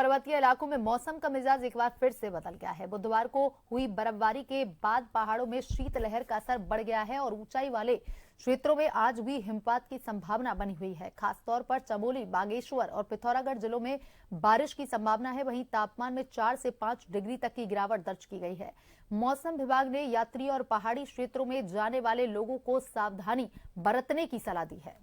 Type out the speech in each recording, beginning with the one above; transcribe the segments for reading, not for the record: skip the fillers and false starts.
पर्वतीय इलाकों में मौसम का मिजाज एक बार फिर से बदल गया है। बुधवार को हुई बर्फबारी के बाद पहाड़ों में शीतलहर का असर बढ़ गया है और ऊंचाई वाले क्षेत्रों में आज भी हिमपात की संभावना बनी हुई है। खासतौर पर चमोली, बागेश्वर और पिथौरागढ़ जिलों में बारिश की संभावना है। वहीं तापमान में 4 से 5 डिग्री तक की गिरावट दर्ज की गई है। मौसम विभाग ने यात्रियों और पहाड़ी क्षेत्रों में जाने वाले लोगों को सावधानी बरतने की सलाह दी है।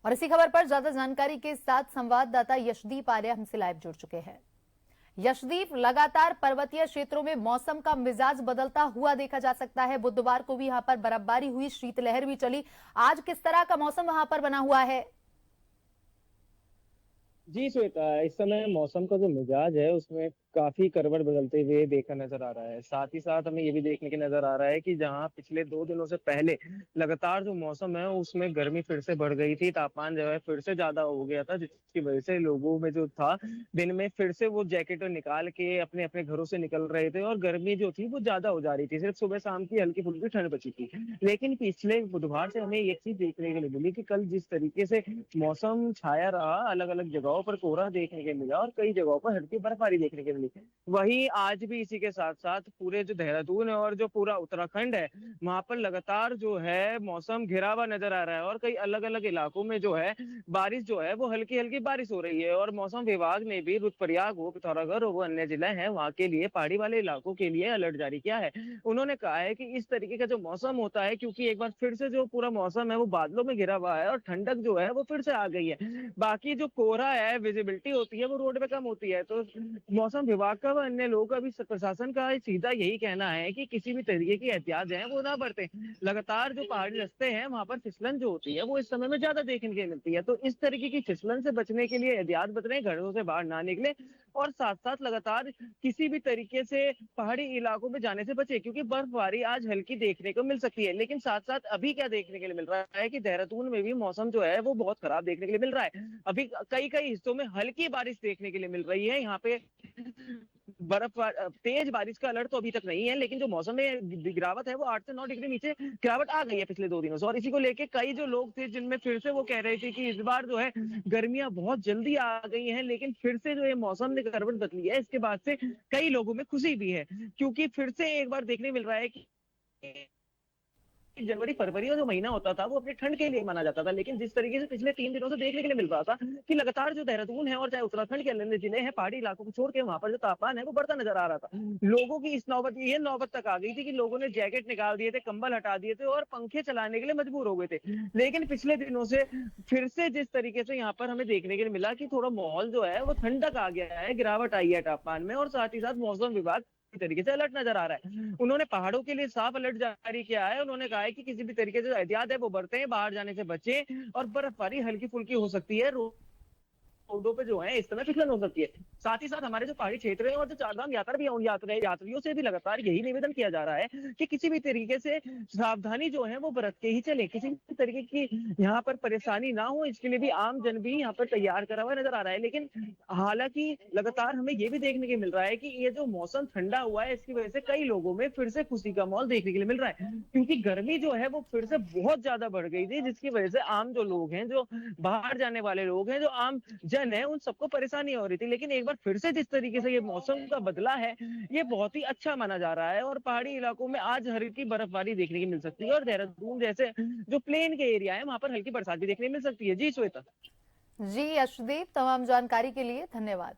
और इसी खबर पर ज्यादा जानकारी के साथ संवाददाता यशदीप आर्य हमसे लाइव जुड़ चुके हैं। यशदीप, लगातार पर्वतीय क्षेत्रों में मौसम का मिजाज बदलता हुआ देखा जा सकता है। बुधवार को भी यहां पर बर्फबारी हुई, शीतलहर भी चली। आज किस तरह का मौसम वहां पर बना हुआ है? जी श्वेता, इस समय मौसम का जो मिजाज है उसमें काफी करवट बदलते हुए देखा नजर आ रहा है। साथ ही साथ हमें ये भी देखने के नजर आ रहा है कि जहां पिछले 2 दिनों से पहले लगातार जो मौसम है उसमें गर्मी फिर से बढ़ गई थी, तापमान जो है फिर से ज्यादा हो गया था, जिसकी वजह से लोगों में जो था दिन में फिर से वो जैकेट निकाल के अपने अपने घरों से निकल रहे थे और गर्मी जो थी वो ज्यादा हो जा रही थी। सिर्फ सुबह शाम की हल्की फुल्की ठंड बची थी। लेकिन पिछले बुधवार से हमें एक चीज देखने के लिए मिली कि कल जिस तरीके से मौसम छाया रहा, अलग अलग जगहों पर कोहरा देखने के मिला और कई जगहों पर हल्की बर्फबारी देखने के मिली, वहीं आज भी इसी के साथ साथ पूरे जो देहरादून है और जो पूरा उत्तराखंड है वहां पर लगातार जो है मौसम घिरा हुआ नजर आ रहा है और कई अलग अलग इलाकों में जो है बारिश जो है वो हल्की हल्की बारिश हो रही है। और मौसम विभाग ने भी रुद्रप्रयाग हो, पिथौरागढ़ हो, वो अन्य जिले हैं वहां के लिए, पहाड़ी वाले इलाकों के लिए अलर्ट जारी किया है। उन्होंने कहा है कि इस तरीके का जो मौसम होता है, क्योंकि एक बार फिर से जो पूरा मौसम है वो बादलों में घिरा हुआ है और ठंडक जो है वो फिर से आ गई है। बाकी जो कोहरा है, विजिबिलिटी होती है वो रोड पे कम होती है। तो मौसम विभाग का व अन्य लोगों का भी, प्रशासन का सीधा यही कहना है कि किसी भी तरीके की एहतियात है वो ना बरतें। लगातार जो पहाड़ी रास्ते हैं वहां पर फिसलन जो होती है वो इस समय में ज्यादा देखने के लिए मिलती है। तो इस तरीके की फिसलन से बचने के लिए एहतियात बरतें, घरों से बाहर ना निकले और साथ साथ लगातार किसी भी तरीके से पहाड़ी इलाकों में जाने से बचे, क्योंकि बर्फबारी आज हल्की देखने को मिल सकती है। लेकिन साथ साथ अभी क्या देखने के लिए मिल रहा है कि देहरादून में भी मौसम जो है वो बहुत खराब देखने के लिए मिल रहा है। अभी कई कई हिस्सों में हल्की बारिश देखने के लिए मिल रही है। यहाँ पे बर्फ, तेज बारिश का अलर्ट तो अभी तक नहीं है, लेकिन जो मौसम में गिरावट है वो 8 से 9 डिग्री नीचे गिरावट आ गई है पिछले 2 दिनों से। और इसी को लेके कई जो लोग थे जिनमें फिर से वो कह रहे थे कि इस बार जो है गर्मियां बहुत जल्दी आ गई हैं, लेकिन फिर से जो है मौसम ने करवट बदली है। इसके बाद से कई लोगों में खुशी भी है, क्योंकि फिर से एक बार देखने मिल रहा है कि जनवरी फरवरी का जो महीना होता था वो अपने ठंड के लिए माना जाता था। लेकिन जिस तरीके से पिछले 3 दिनों से देखने के लिए मिल रहा था कि लगातार जो देहरादून है और चाहे उत्तराखंड के अन्य जिले हैं, पहाड़ी इलाकों को छोड़ के वहां पर जो तापमान है वो बढ़ता नजर आ रहा था। लोगों की इस नौबत, ये नौबत तक आ गई थी कि लोगों ने जैकेट निकाल दिए थे, कंबल हटा दिए थे और पंखे चलाने के लिए मजबूर हो गए थे। लेकिन पिछले दिनों से फिर से जिस तरीके से यहाँ पर हमें देखने के लिए मिला कि थोड़ा माहौल जो है वो ठंडक आ गया है, गिरावट आई है तापमान में, और साथ ही साथ मौसम विभाग तरीके से अलर्ट नजर आ रहा है। उन्होंने पहाड़ों के लिए साफ अलर्ट जारी किया है। उन्होंने कहा है कि किसी भी तरीके से एहतियात है वो बरतें, बाहर जाने से बचें और बर्फबारी हल्की फुल्की हो सकती है, रोडों पे जो है इस समय फिसलन हो सकती है। साथ ही साथ हमारे जो पहाड़ी क्षेत्र है और जो चारधाम यात्रा भी यात्रियों से भी लगातार यही निवेदन किया जा रहा है कि किसी भी तरीके से सावधानी जो है वो बरत के ही चले, किसी भी तरीके की यहाँ पर परेशानी ना हो, इसके लिए भी आम जन भी यहाँ पर तैयार करा हुआ नजर आ रहा है। लेकिन हालांकि लगातार हमें ये भी देखने को मिल रहा है कि ये जो मौसम ठंडा हुआ है इसकी वजह से कई लोगों में फिर से खुशी का माहौल देखने के लिए मिल रहा है, क्योंकि गर्मी जो है वो फिर से बहुत ज्यादा बढ़ गई थी, जिसकी वजह से आम जो लोग हैं, जो बाहर जाने वाले लोग हैं, जो आम जन है, उन सबको परेशानी हो रही थी। लेकिन एक बार फिर से जिस तरीके से ये मौसम का बदला है ये बहुत ही अच्छा माना जा रहा है और पहाड़ी इलाकों में आज हल्की बर्फबारी देखने की मिल सकती है और देहरादून जैसे जो प्लेन के एरिया है वहां पर हल्की बरसात भी देखने को मिल सकती है। जी श्वेता। जी यशदीप, तमाम जानकारी के लिए धन्यवाद।